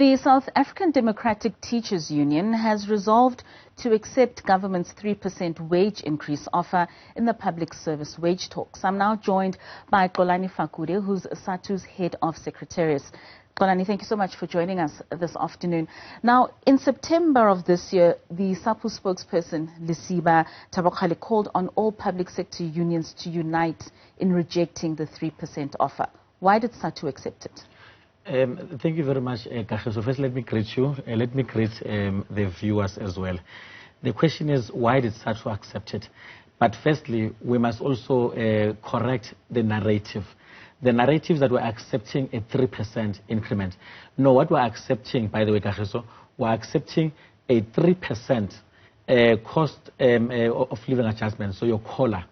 The South African Democratic Teachers Union has resolved to accept government's 3% wage increase offer in the public service wage talks. I'm now joined by Xolani Fakude, who's SADTU's head of secretariat. Xolani, thank you so much for joining us this afternoon. Now, in September of this year, the SADTU spokesperson, Lisiba Tabakhale, called on all public sector unions to unite in rejecting the 3% offer. Why did SADTU accept it? Thank you very much, Kahe. So first, let me greet you. Let me greet the viewers as well. The question is, why did SADTU accept it? But firstly, we must also correct the narrative. The narrative that we're accepting a 3% increment. No, what we're accepting, by the way, Kahe, we're accepting a 3% cost of living adjustment, so your COLA.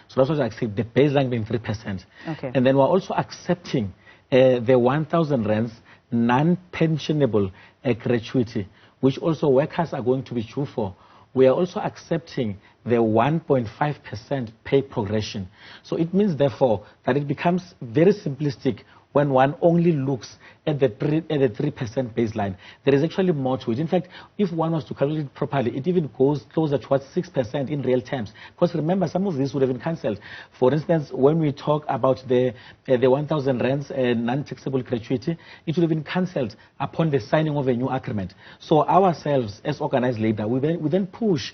So that's what I accept, the baseline being 3%. Okay. And then we're also accepting the 1,000 rands non-pensionable gratuity, which also workers are going to be due for. We are also accepting the 1.5% pay progression. So it means, therefore, that it becomes very simplistic when one only looks at the 3% baseline. There is actually more to it. In fact, if one was to calculate it properly, it even goes closer towards 6% in real terms. Because remember, some of this would have been cancelled. For instance, when we talk about the 1,000 rands non-taxable gratuity, it would have been cancelled upon the signing of a new agreement. So ourselves, as organized labor, we then push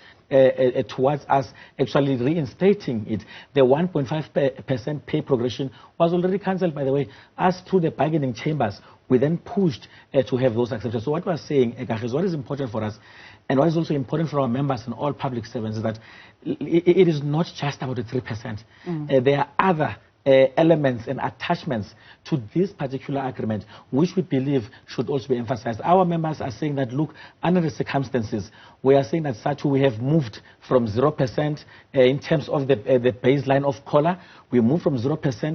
towards us actually reinstating it. The 1.5% pay progression was already cancelled, by the way. As through the bargaining chambers, we then pushed to have those accepted. So what we're saying, is what is important for us, and what is also important for our members and all public servants, is that it is not just about the 3%. There are other elements and attachments to this particular agreement, which we believe should also be emphasized. Our members are saying that, look, under the circumstances, we are saying that SADTU, we have moved from 0% in terms of the baseline of COLA. We moved from 0%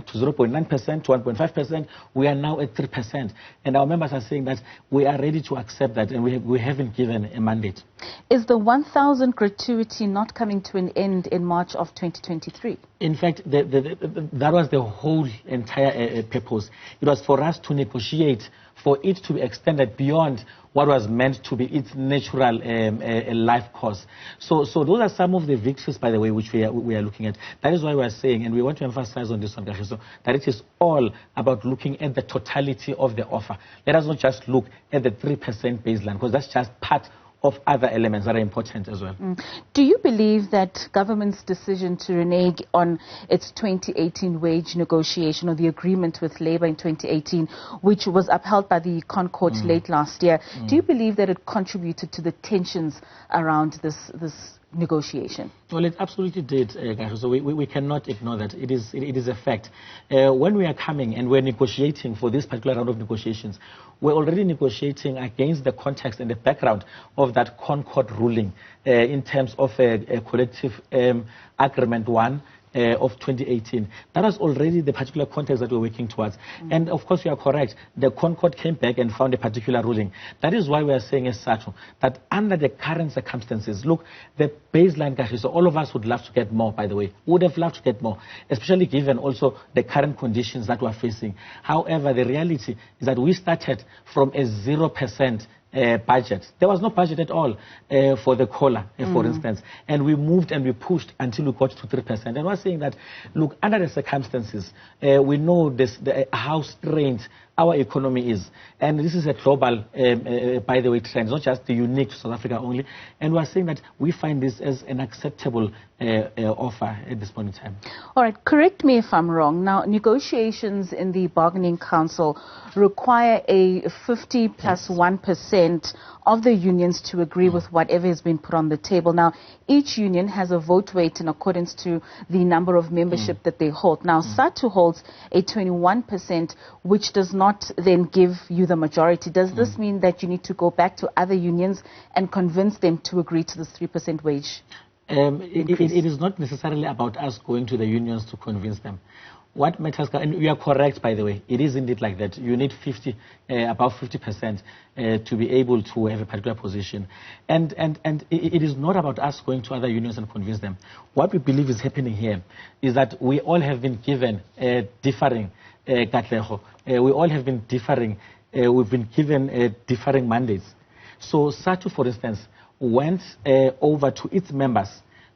to 0.9% to 1.5%. We are now at 3%. And our members are saying that we are ready to accept that, and we haven't given a mandate. Is the 1,000 gratuity not coming to an end in March of 2023? In fact, that was the whole entire purpose. It was for us to negotiate for it to be extended beyond what was meant to be its natural life course. So those are some of the victories, by the way, which we are looking at. That is why we are saying, and we want to emphasize on this one, Kahe, that it is all about looking at the totality of the offer. Let us not just look at the 3% baseline, because that's just part of other elements that are important as well. Do you believe that government's decision to renege on its 2018 wage negotiation, or the agreement with Labour in 2018, which was upheld by the Concord late last year, do you believe that it contributed to the tensions around this negotiation? Well, it absolutely did, so we cannot ignore that. It is a fact. When we are coming and we're negotiating for this particular round of negotiations, we're already negotiating against the context and the background of that Concord ruling in terms of a collective agreement 1 of 2018. That was already the particular context that we're working towards. And of course, you are correct. The Concord came back and found a particular ruling. That is why we are saying as SADTU that under the current circumstances, look, the baseline, so all of us would love to get more, by the way. Would have loved to get more, especially given also the current conditions that we're facing. However, the reality is that we started from a 0% budget. There was no budget at all for the COLA, for instance. And we moved and we pushed until we got to 3%. And we're saying that, look, under the circumstances, we know how strained our economy is. And this is a global, by the way, trend. It's not just unique to South Africa only. And we're saying that we find this as an acceptable offer at this point in time. All right, correct me if I'm wrong. Now, negotiations in the Bargaining Council require a 50 plus 1% of the unions to agree with whatever has been put on the table. Now, each union has a vote weight in accordance to the number of membership that they hold. Now, SADTU holds a 21%, which does not then give you the majority. Does this mean that you need to go back to other unions and convince them to agree to this 3% wage? It is not necessarily about us going to the unions to convince them. What matters, and we are correct, by the way, it is indeed like that. You need about 50% to be able to have a particular position. And it is not about us going to other unions and convince them. What we believe is happening here is that we all have been given differing, we all have been differing we've been given differing mandates. So SADTU, for instance, went over to its members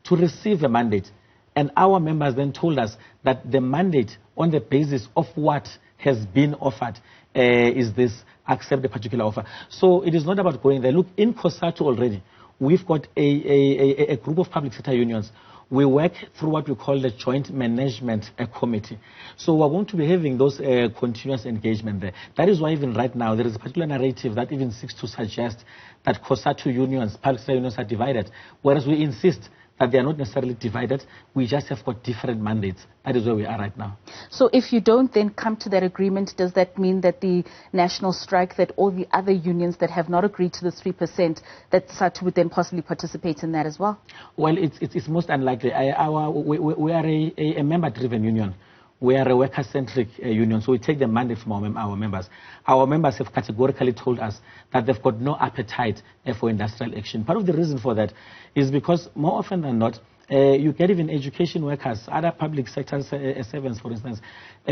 to receive a mandate. And our members then told us that the mandate, on the basis of what has been offered, is this, accept the particular offer. So it is not about going there. Look, in COSATU already, we've got a group of public sector unions. We work through what we call the Joint Management Committee. So we're going to be having those continuous engagement there. That is why even right now there is a particular narrative that even seeks to suggest that COSATU unions, public sector unions, are divided, whereas we insist that they are not necessarily divided. We just have got different mandates. That is where we are right now. So if you don't then come to that agreement, does that mean that the national strike, that all the other unions that have not agreed to the 3%, that SADTU would then possibly participate in that as well? Well, it's most unlikely. We are a member-driven union. We are a worker-centric union, so we take the mandate from our members. Our members have categorically told us that they've got no appetite for industrial action. Part of the reason for that is because more often than not, you get even education workers, other public sector servants, for instance,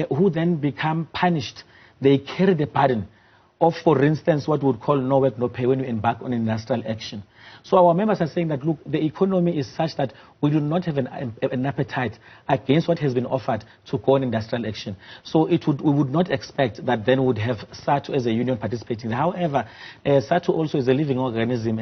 who then become punished. They carry the burden of, for instance, what we would call no work, no pay when you embark on industrial action. So our members are saying that, look, the economy is such that we do not have an appetite against what has been offered to go on industrial action. So we would not expect that then we would have SADTU as a union participating. However, SADTU also is a living organism,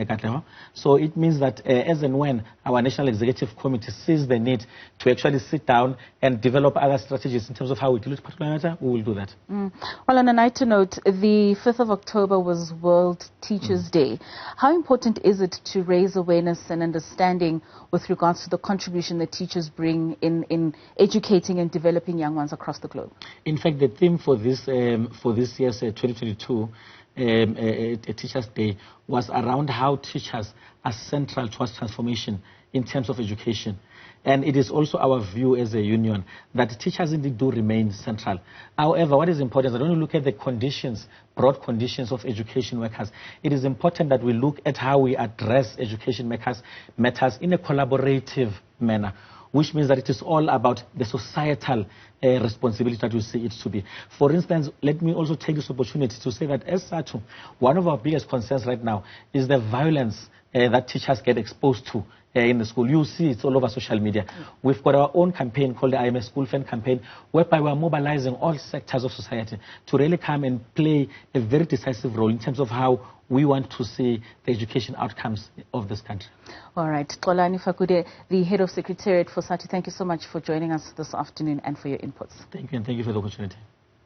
so it means that as and when our National Executive Committee sees the need to actually sit down and develop other strategies in terms of how we deal with particular matter, we will do that. Well, on a lighter note, the 5th of October was World Teachers' Day. How important is it to raise awareness and understanding with regards to the contribution that teachers bring in educating and developing young ones across the globe? In fact, the theme for this year's 2022 Teachers' Day was around how teachers are central towards transformation in terms of education. And it is also our view as a union that teachers indeed do remain central. However, what is important is that when we look at the conditions, broad conditions of education workers, it is important that we look at how we address education matters in a collaborative manner, which means that it is all about the societal responsibility that we see it to be. For instance, let me also take this opportunity to say that as SADTU, one of our biggest concerns right now is the violence that teachers get exposed to in the school. You see it's all over social media. We've got our own campaign called the I Am a School Fan campaign, whereby we're mobilizing all sectors of society to really come and play a very decisive role in terms of how we want to see the education outcomes of this country. All right. Xolani Fakude, the head of secretariat for SADTU, thank you so much for joining us this afternoon and for your inputs. Thank you, and thank you for the opportunity.